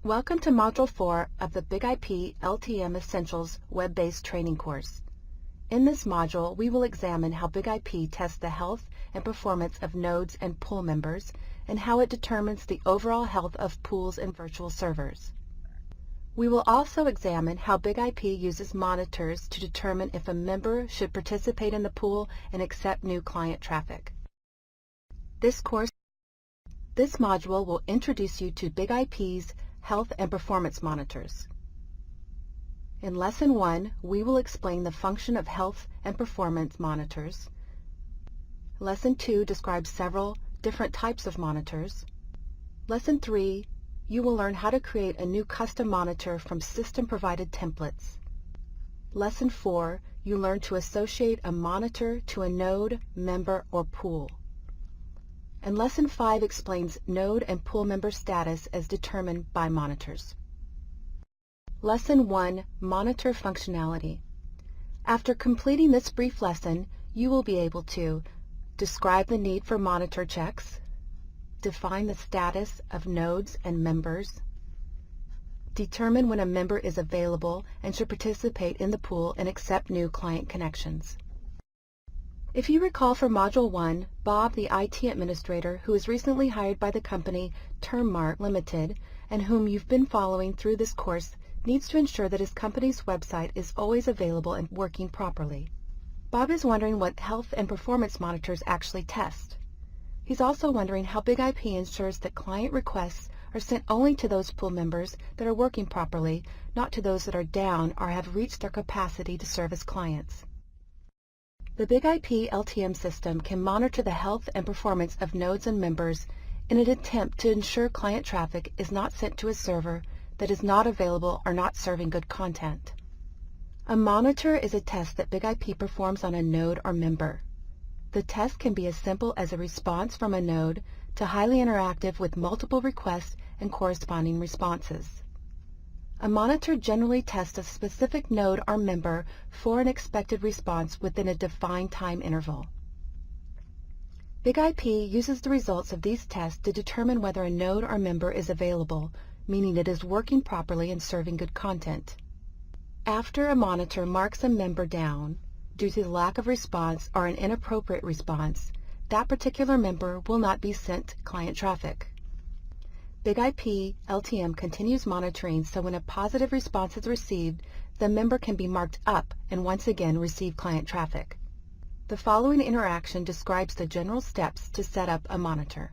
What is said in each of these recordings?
Welcome to Module 4 of the BIG-IP LTM Essentials web-based training course. In this module, we will examine how BIG-IP tests the health and performance of nodes and pool members and how it determines the overall health of pools and virtual servers. We will also examine how BIG-IP uses monitors to determine if a member should participate in the pool and accept new client traffic. This module will introduce you to BIG-IP's Health and Performance Monitors. In Lesson 1, we will explain the function of health and performance monitors. Lesson 2 describes several different types of monitors. Lesson 3, you will learn how to create a new custom monitor from system-provided templates. Lesson 4, you learn to associate a monitor to a node, member, or pool. And Lesson 5 explains node and pool member status as determined by monitors. Lesson 1, Monitor Functionality. After completing this brief lesson, you will be able to describe the need for monitor checks, define the status of nodes and members, determine when a member is available and should participate in the pool and accept new client connections. If you recall from Module 1, Bob, the IT administrator who was recently hired by the company Termmart Limited and whom you've been following through this course, needs to ensure that his company's website is always available and working properly. Bob is wondering what health and performance monitors actually test. He's also wondering how BIG-IP ensures that client requests are sent only to those pool members that are working properly, not to those that are down or have reached their capacity to serve as clients. The BIG-IP LTM system can monitor the health and performance of nodes and members in an attempt to ensure client traffic is not sent to a server that is not available or not serving good content. A monitor is a test that BIG-IP performs on a node or member. The test can be as simple as a response from a node to highly interactive with multiple requests and corresponding responses. A monitor generally tests a specific node or member for an expected response within a defined time interval. BIG-IP uses the results of these tests to determine whether a node or member is available, meaning it is working properly and serving good content. After a monitor marks a member down due to the lack of response or an inappropriate response, that particular member will not be sent client traffic. BIG-IP LTM continues monitoring, so when a positive response is received, the member can be marked up and once again receive client traffic. The following interaction describes the general steps to set up a monitor.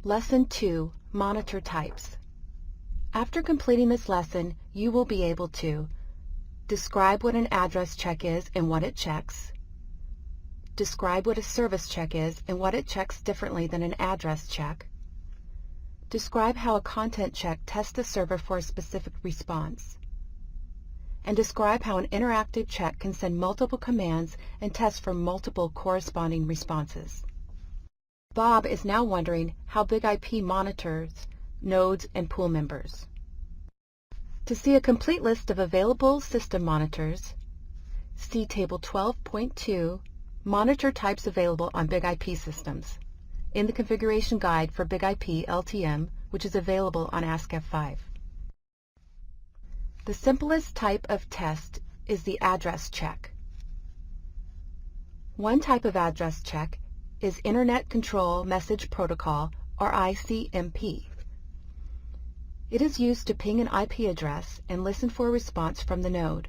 Lesson 2, Monitor Types. After completing this lesson, you will be able to describe what an address check is and what it checks, describe what a service check is and what it checks differently than an address check, describe how a content check tests the server for a specific response, and describe how an interactive check can send multiple commands and test for multiple corresponding responses. Bob is now wondering how BigIP monitors nodes and pool members. To see a complete list of available system monitors, see Table 12.2, Monitor Types Available on BigIP Systems, in the Configuration Guide for BigIP LTM, which is available on Ask F5. The simplest type of test is the address check. One type of address check is Internet Control Message Protocol, or ICMP. It is used to ping an IP address and listen for a response from the node.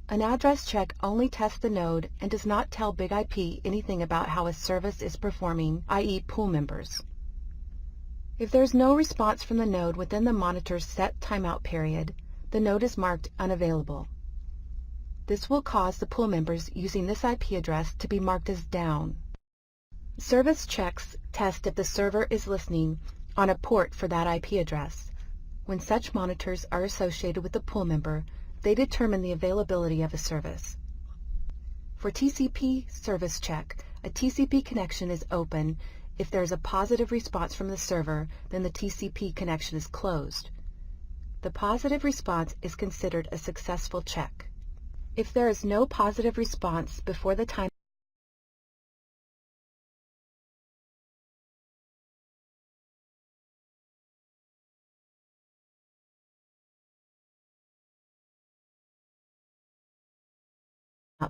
An address check only tests the node and does not tell BigIP anything about how a service is performing, i.e. pool members. If there is no response from the node within the monitor's set timeout period, the node is marked unavailable. This will cause the pool members using this IP address to be marked as down. Service checks test if the server is listening on a port for that IP address. When such monitors are associated with the pool member, they determine the availability of a service. For TCP service check, a TCP connection is open. If there is a positive response from the server, then the TCP connection is closed. The positive response is considered a successful check. If there is no positive response before the time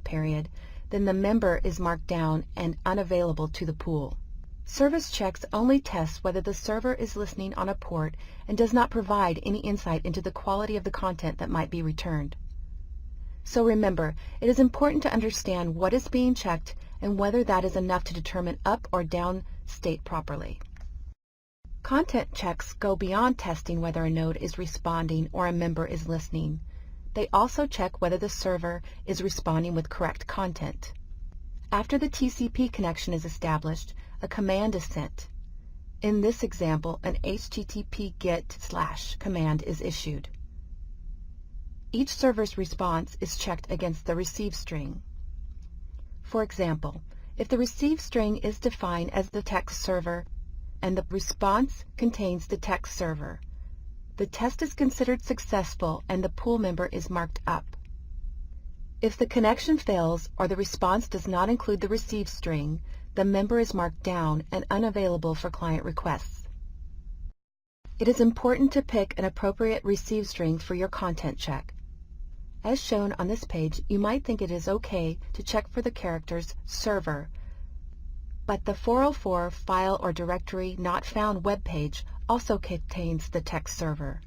period, then the member is marked down and unavailable to the pool. Service checks only test whether the server is listening on a port and does not provide any insight into the quality of the content that might be returned. So remember, it is important to understand what is being checked and whether that is enough to determine up or down state properly. Content checks go beyond testing whether a node is responding or a member is listening. They also check whether the server is responding with correct content. After the TCP connection is established, a command is sent. In this example, an HTTP GET / command is issued. Each server's response is checked against the receive string. For example, if the receive string is defined as the text server and the response contains the text server, the test is considered successful and the pool member is marked up. If the connection fails or the response does not include the receive string, the member is marked down and unavailable for client requests. It is important to pick an appropriate receive string for your content check. As shown on this page, you might think it is okay to check for the characters server, but the 404 file or directory not found web page also contains the text server.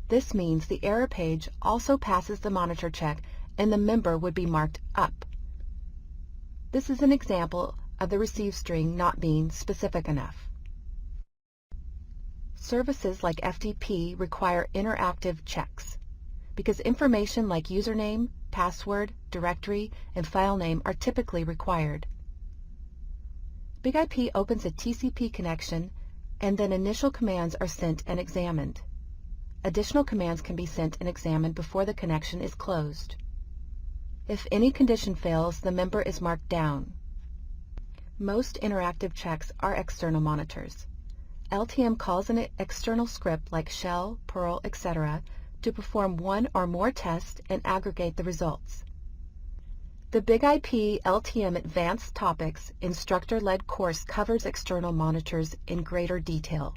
This means the error page also passes the monitor check and the member would be marked up. This is an example of the receive string not being specific enough. Services like FTP require interactive checks because information like username, password, directory, and file name are typically required. BigIP opens a TCP connection and then initial commands are sent and examined. Additional commands can be sent and examined before the connection is closed. If any condition fails, the member is marked down. Most interactive checks are external monitors. LTM calls an external script like Shell, Perl, etc. to perform one or more tests and aggregate the results. The BigIP LTM Advanced Topics instructor-led course covers external monitors in greater detail.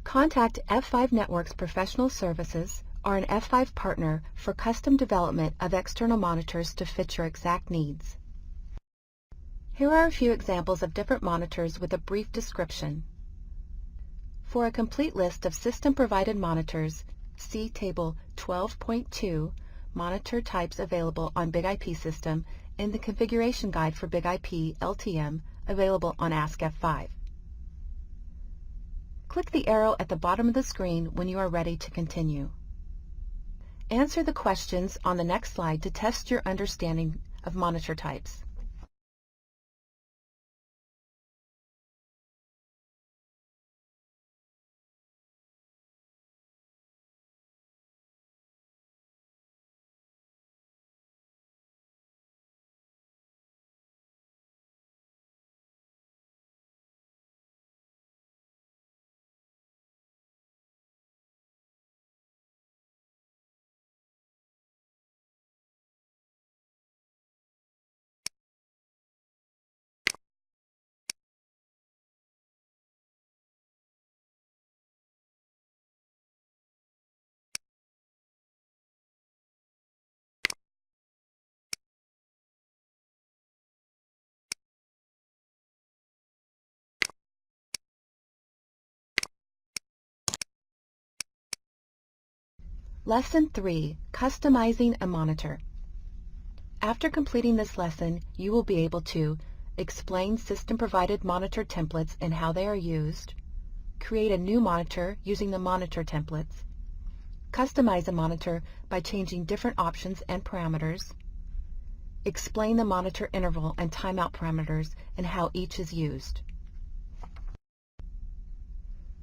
Contact F5 Networks Professional Services or an F5 partner for custom development of external monitors to fit your exact needs. Here are a few examples of different monitors with a brief description. For a complete list of system-provided monitors, see Table 12.2, Monitor Types Available on BigIP System in the Configuration Guide for BigIP LTM, available on Ask F5. Click the arrow at the bottom of the screen when you are ready to continue. Answer the questions on the next slide to test your understanding of monitor types. Lesson 3, Customizing a Monitor. After completing this lesson, you will be able to explain system-provided monitor templates and how they are used, create a new monitor using the monitor templates, customize a monitor by changing different options and parameters, explain the monitor interval and timeout parameters and how each is used.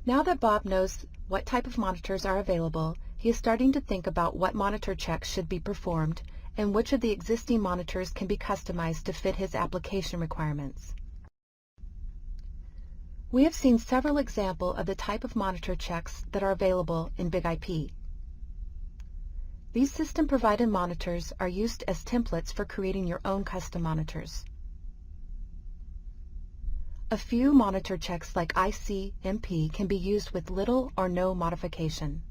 Now that Bob knows what type of monitors are available, he is starting to think about what monitor checks should be performed and which of the existing monitors can be customized to fit his application requirements. We have seen several examples of the type of monitor checks that are available in BigIP. These system-provided monitors are used as templates for creating your own custom monitors. A few monitor checks like ICMP can be used with little or no modification.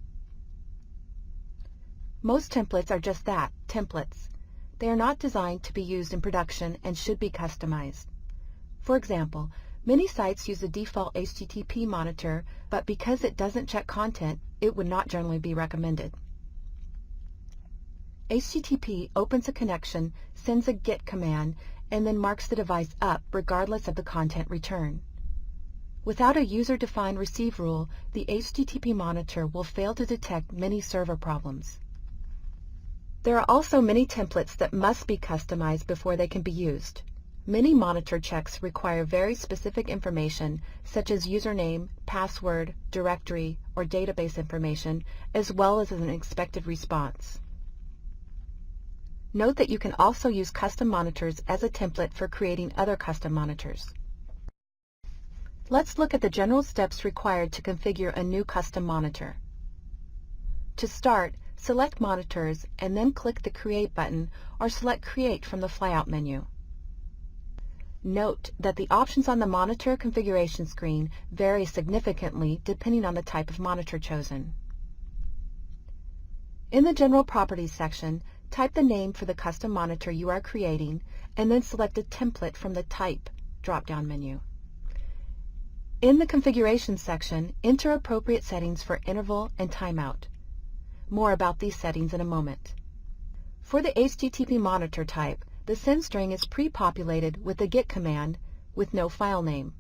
Most templates are just that, templates. They are not designed to be used in production and should be customized. For example, many sites use a default HTTP monitor, but because it doesn't check content, it would not generally be recommended. HTTP opens a connection, sends a GET command, and then marks the device up regardless of the content returned. Without a user-defined receive rule, the HTTP monitor will fail to detect many server problems. There are also many templates that must be customized before they can be used. Many monitor checks require very specific information such as username, password, directory, or database information, as well as an expected response. Note that you can also use custom monitors as a template for creating other custom monitors. Let's look at the general steps required to configure a new custom monitor. To start, select Monitors and then click the Create button or select Create from the flyout menu. Note that the options on the monitor configuration screen vary significantly depending on the type of monitor chosen. In the General Properties section, type the name for the custom monitor you are creating and then select a template from the Type drop-down menu. In the Configuration section, enter appropriate settings for interval and timeout. More about these settings in a moment. For the HTTP monitor type, the send string is pre-populated with the GET command with no file name.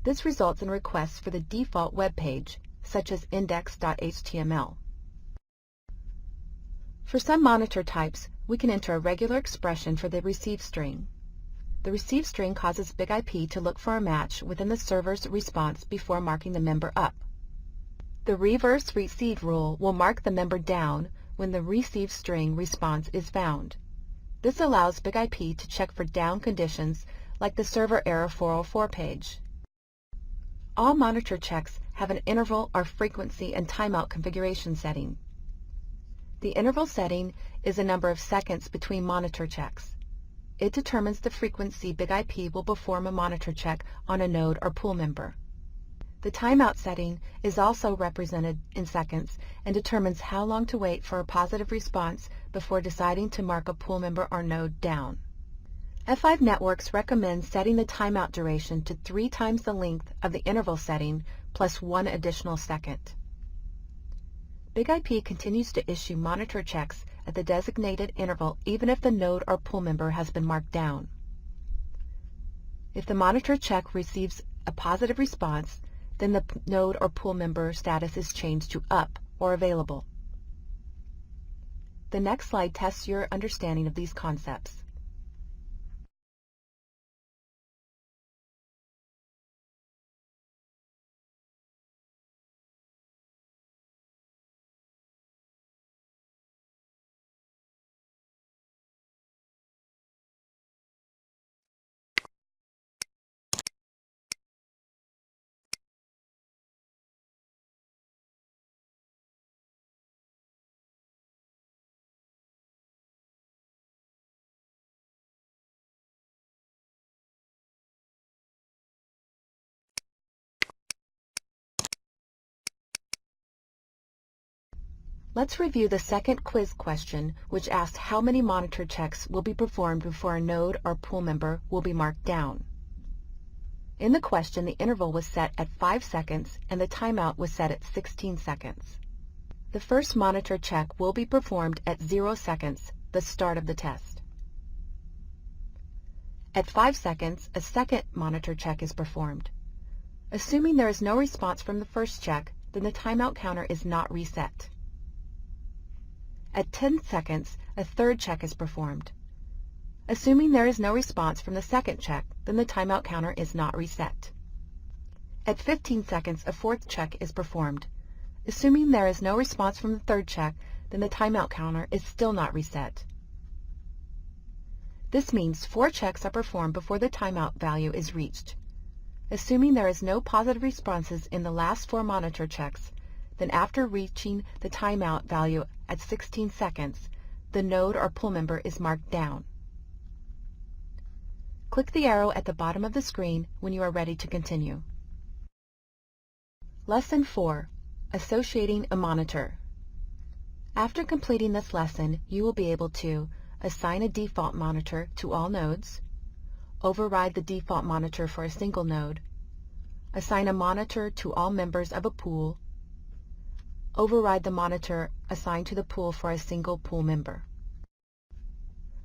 This results in requests for the default web page, such as index.html. For some monitor types, we can enter a regular expression for the receive string. The receive string causes BigIP to look for a match within the server's response before marking the member up. The reverse receive rule will mark the member down when the receive string response is found. This allows BigIP to check for down conditions like the server error 404 page. All monitor checks have an interval or frequency and timeout configuration setting. The interval setting is a number of seconds between monitor checks. It determines the frequency BigIP will perform a monitor check on a node or pool member. The timeout setting is also represented in seconds and determines how long to wait for a positive response before deciding to mark a pool member or node down. F5 Networks recommends setting the timeout duration to 3 times the length of the interval setting plus 1 additional second. BigIP continues to issue monitor checks at the designated interval even if the node or pool member has been marked down. If the monitor check receives a positive response, then the node or pool member status is changed to up or available. The next slide tests your understanding of these concepts. Let's review the second quiz question, which asked how many monitor checks will be performed before a node or pool member will be marked down. In the question, the interval was set at 5 seconds and the timeout was set at 16 seconds. The first monitor check will be performed at 0 seconds, the start of the test. At 5 seconds, a second monitor check is performed. Assuming there is no response from the first check, then the timeout counter is not reset. At 10 seconds, a third check is performed. Assuming there is no response from the second check, then the timeout counter is not reset. At 15 seconds, a fourth check is performed. Assuming there is no response from the third check, then the timeout counter is still not reset. This means 4 checks are performed before the timeout value is reached. Assuming there is no positive responses in the last 4 monitor checks, then after reaching the timeout value at 16 seconds, the node or pool member is marked down. Click the arrow at the bottom of the screen when you are ready to continue. Lesson 4. Associating a monitor. After completing this lesson, you will be able to assign a default monitor to all nodes, override the default monitor for a single node, assign a monitor to all members of a pool, override the monitor assigned to the pool for a single pool member.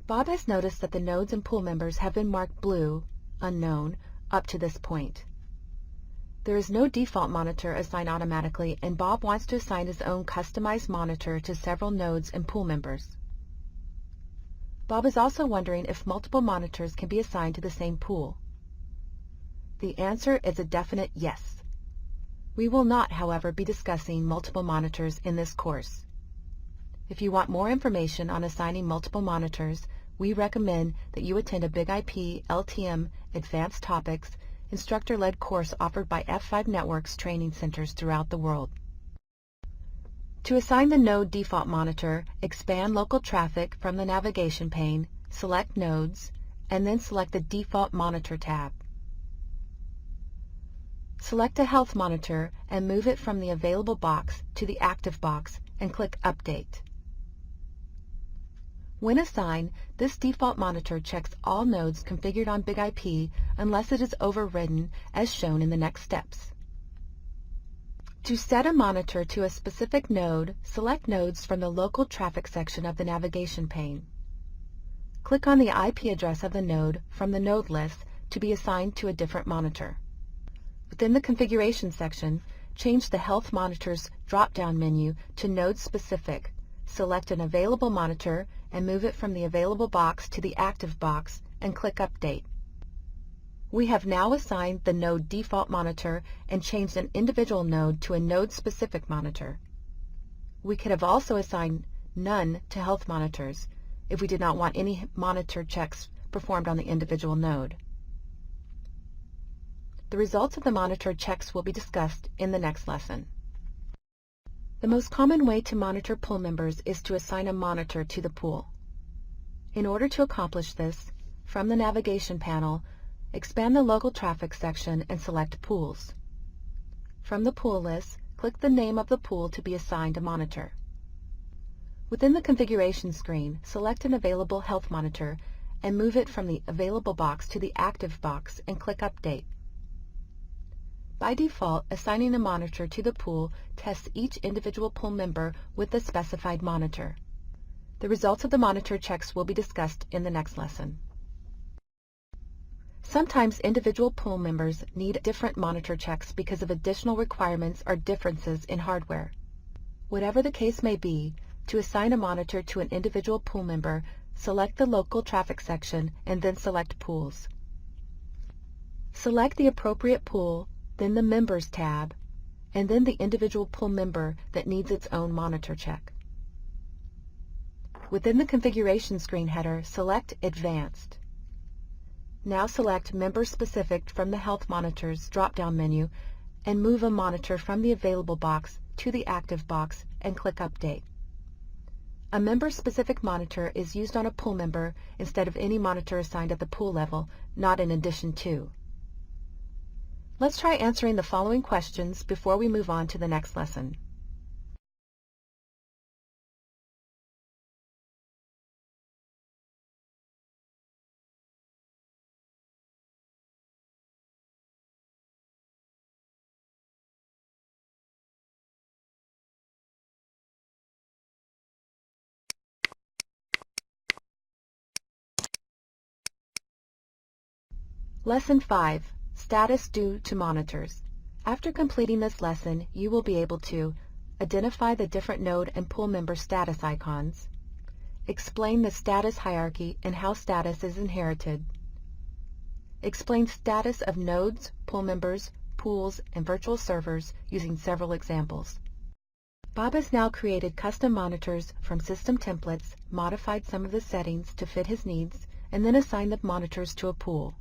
Bob has noticed that the nodes and pool members have been marked blue, unknown, up to this point. There is no default monitor assigned automatically, and Bob wants to assign his own customized monitor to several nodes and pool members. Bob is also wondering if multiple monitors can be assigned to the same pool. The answer is a definite yes. We will not, however, be discussing multiple monitors in this course. If you want more information on assigning multiple monitors, we recommend that you attend a BIG-IP LTM Advanced Topics instructor-led course offered by F5 Networks training centers throughout the world. To assign the node default monitor, expand local traffic from the navigation pane, select Nodes, and then select the Default Monitor tab. Select a health monitor and move it from the Available box to the Active box and click Update. When assigned, this default monitor checks all nodes configured on BIG-IP unless it is overridden as shown in the next steps. To set a monitor to a specific node, select Nodes from the Local Traffic section of the navigation pane. Click on the IP address of the node from the node list to be assigned to a different monitor. Within the Configuration section, change the Health Monitors drop-down menu to Node Specific. Select an available monitor and move it from the Available box to the Active box and click Update. We have now assigned the node default monitor and changed an individual node to a node-specific monitor. We could have also assigned None to health monitors if we did not want any monitor checks performed on the individual node. The results of the monitor checks will be discussed in the next lesson. The most common way to monitor pool members is to assign a monitor to the pool. In order to accomplish this, from the navigation panel, expand the Local Traffic section and select Pools. From the pool list, click the name of the pool to be assigned a monitor. Within the configuration screen, select an available health monitor and move it from the Available box to the Active box and click Update. By default, assigning a monitor to the pool tests each individual pool member with the specified monitor. The results of the monitor checks will be discussed in the next lesson. Sometimes individual pool members need different monitor checks because of additional requirements or differences in hardware. Whatever the case may be, to assign a monitor to an individual pool member, select the local traffic section and then select Pools. Select the appropriate pool, then the Members tab, and then the individual pool member that needs its own monitor check. Within the configuration screen header, select Advanced. Now select Member Specific from the Health Monitors drop-down menu and move a monitor from the Available box to the Active box and click Update. A member-specific monitor is used on a pool member instead of any monitor assigned at the pool level, not in addition to. Let's try answering the following questions before we move on to the next lesson. Lesson 5. Status due to monitors. After completing this lesson, you will be able to identify the different node and pool member status icons, explain the status hierarchy and how status is inherited, explain status of nodes, pool members, pools, and virtual servers using several examples. Bob has now created custom monitors from system templates, modified some of the settings to fit his needs, and then assigned the monitors to a pool.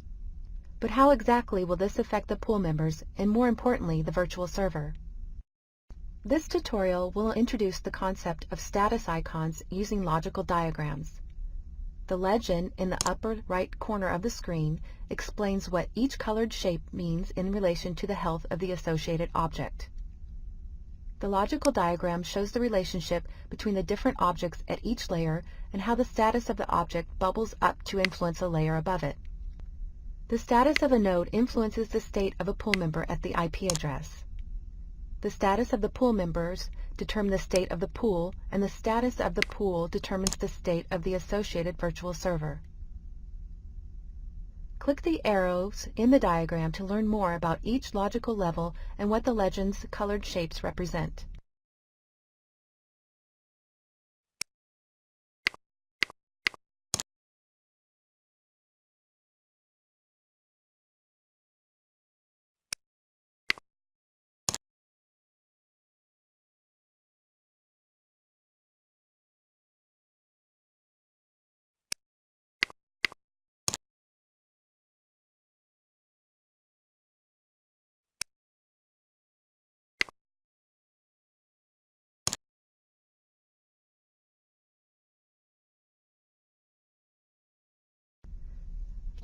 But how exactly will this affect the pool members and, more importantly, the virtual server? This tutorial will introduce the concept of status icons using logical diagrams. The legend in the upper right corner of the screen explains what each colored shape means in relation to the health of the associated object. The logical diagram shows the relationship between the different objects at each layer and how the status of the object bubbles up to influence a layer above it. The status of a node influences the state of a pool member at the IP address. The status of the pool members determine the state of the pool, and the status of the pool determines the state of the associated virtual server. Click the arrows in the diagram to learn more about each logical level and what the legend's colored shapes represent.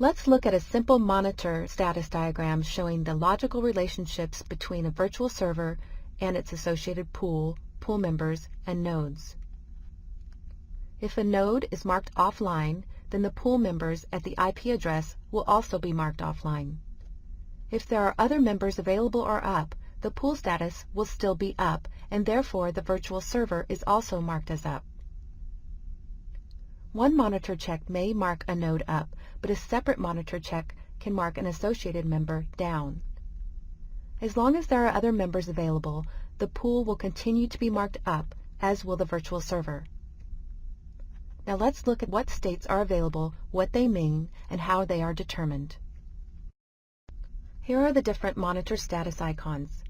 Let's look at a simple monitor status diagram showing the logical relationships between a virtual server and its associated pool, pool members, and nodes. If a node is marked offline, then the pool members at the IP address will also be marked offline. If there are other members available or up, the pool status will still be up, and therefore the virtual server is also marked as up. One monitor check may mark a node up, but a separate monitor check can mark an associated member down. As long as there are other members available, the pool will continue to be marked up, as will the virtual server. Now let's look at what states are available, what they mean, and how they are determined. Here are the different monitor status icons.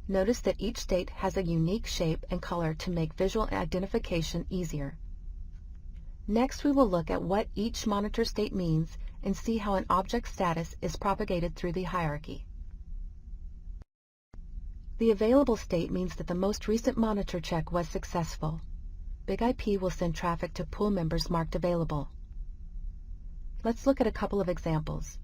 Notice that each state has a unique shape and color to make visual identification easier. Next, we will look at what each monitor state means and see how an object status is propagated through the hierarchy. The available state means that the most recent monitor check was successful. BigIP will send traffic to pool members marked available. Let's look at a couple of examples.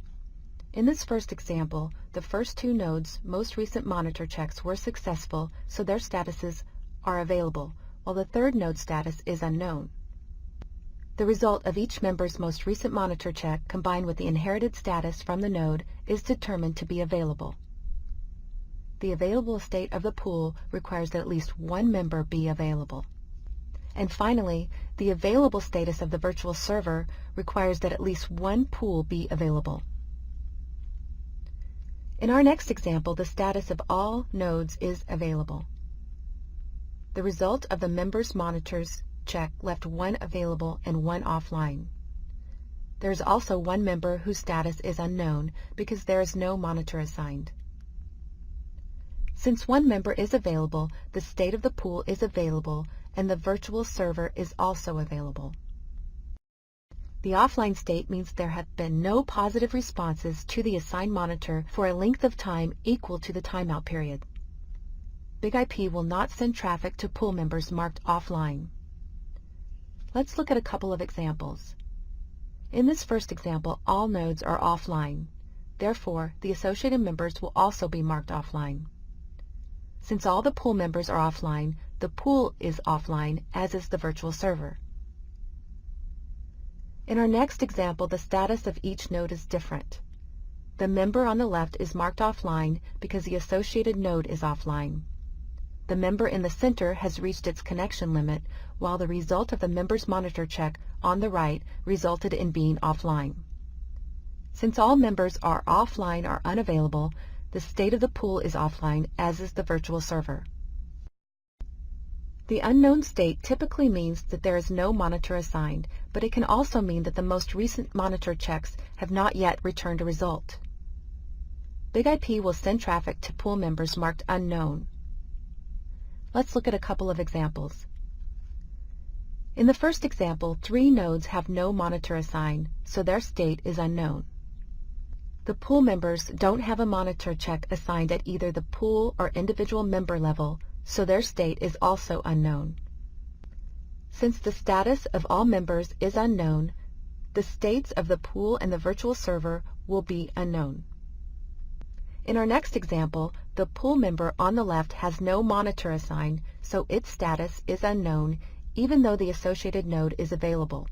In this first example, the first two nodes' most recent monitor checks were successful, so their statuses are available, while the third node status is unknown. The result of each member's most recent monitor check combined with the inherited status from the node is determined to be available. The available state of the pool requires that at least one member be available. And finally, the available status of the virtual server requires that at least one pool be available. In our next example, the status of all nodes is available. The result of the members' monitors check left one available and one offline. There is also one member whose status is unknown because there is no monitor assigned. Since one member is available, the state of the pool is available and the virtual server is also available. The offline state means there have been no positive responses to the assigned monitor for a length of time equal to the timeout period. BIG-IP will not send traffic to pool members marked offline. Let's look at a couple of examples. In this first example, all nodes are offline. Therefore, the associated members will also be marked offline. Since all the pool members are offline, the pool is offline, as is the virtual server. In our next example, the status of each node is different. The member on the left is marked offline because the associated node is offline. The member in the center has reached its connection limit, while the result of the member's monitor check on the right resulted in being offline. Since all members are offline or unavailable, the state of the pool is offline, as is the virtual server. The unknown state typically means that there is no monitor assigned, but it can also mean that the most recent monitor checks have not yet returned a result. BIG-IP will send traffic to pool members marked unknown. Let's look at a couple of examples. In the first example, 3 nodes have no monitor assigned, so their state is unknown. The pool members don't have a monitor check assigned at either the pool or individual member level, so their state is also unknown. Since the status of all members is unknown, the states of the pool and the virtual server will be unknown. In our next example, the pool member on the left has no monitor assigned, so its status is unknown, even though the associated node is available.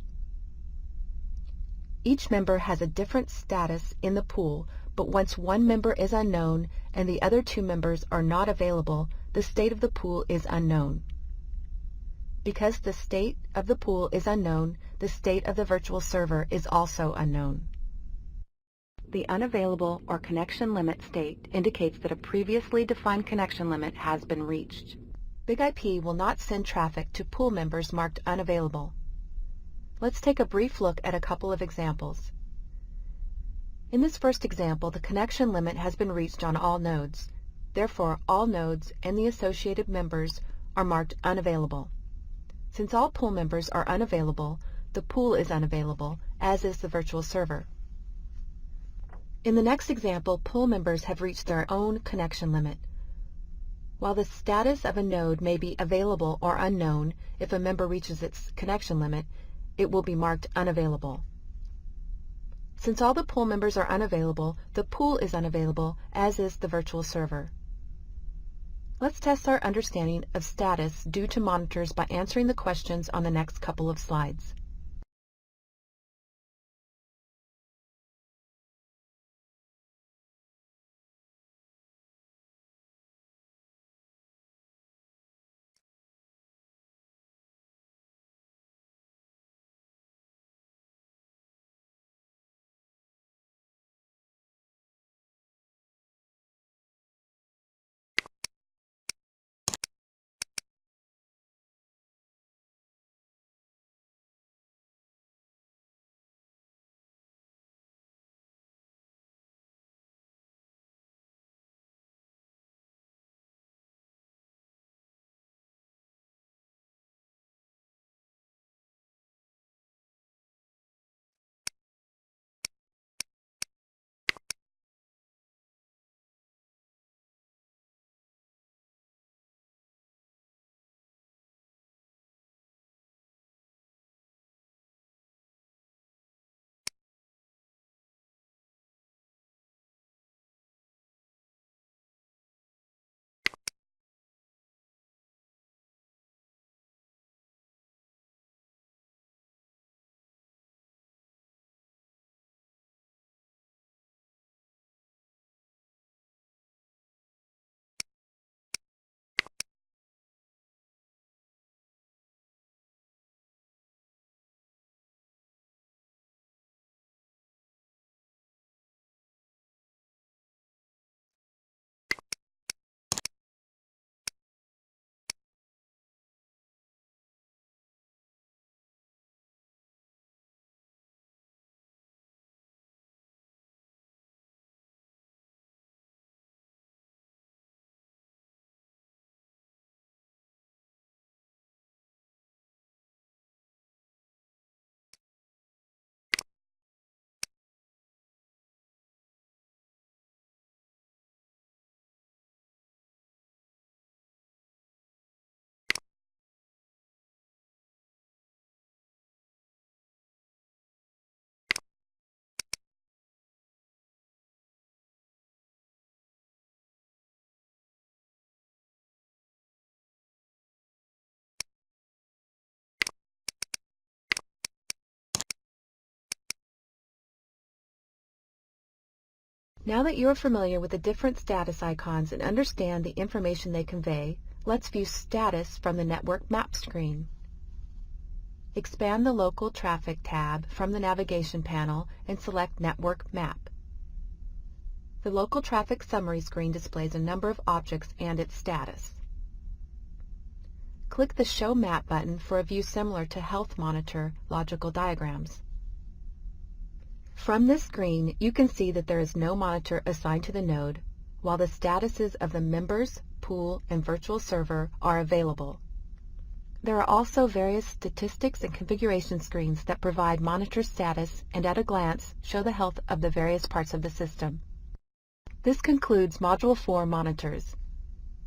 Each member has a different status in the pool, but once one member is unknown and the other 2 members are not available, the state of the pool is unknown. Because the state of the pool is unknown, the state of the virtual server is also unknown. The unavailable or connection limit state indicates that a previously defined connection limit has been reached. BIG-IP will not send traffic to pool members marked unavailable. Let's take a brief look at a couple of examples. In this first example, the connection limit has been reached on all nodes. Therefore, all nodes and the associated members are marked unavailable. Since all pool members are unavailable, the pool is unavailable, as is the virtual server. In the next example, pool members have reached their own connection limit. While the status of a node may be available or unknown, if a member reaches its connection limit, it will be marked unavailable. Since all the pool members are unavailable, the pool is unavailable, as is the virtual server. Let's test our understanding of status due to monitors by answering the questions on the next couple of slides. Now that you are familiar with the different status icons and understand the information they convey, let's view status from the Network Map screen. Expand the Local Traffic tab from the navigation panel and select Network Map. The Local Traffic Summary screen displays a number of objects and its status. Click the Show Map button for a view similar to Health Monitor logical diagrams. From this screen, you can see that there is no monitor assigned to the node, while the statuses of the members, pool, and virtual server are available. There are also various statistics and configuration screens that provide monitor status and at a glance show the health of the various parts of the system. This concludes Module 4 Monitors.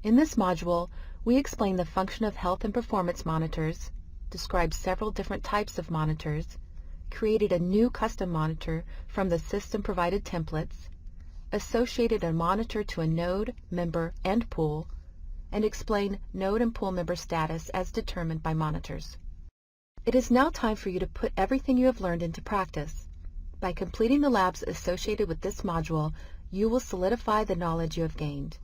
In this module, we explain the function of health and performance monitors, describe several different types of monitors, created a new custom monitor from the system-provided templates, associated a monitor to a node, member, and pool, and explain node and pool member status as determined by monitors. It is now time for you to put everything you have learned into practice. By completing the labs associated with this module, you will solidify the knowledge you have gained.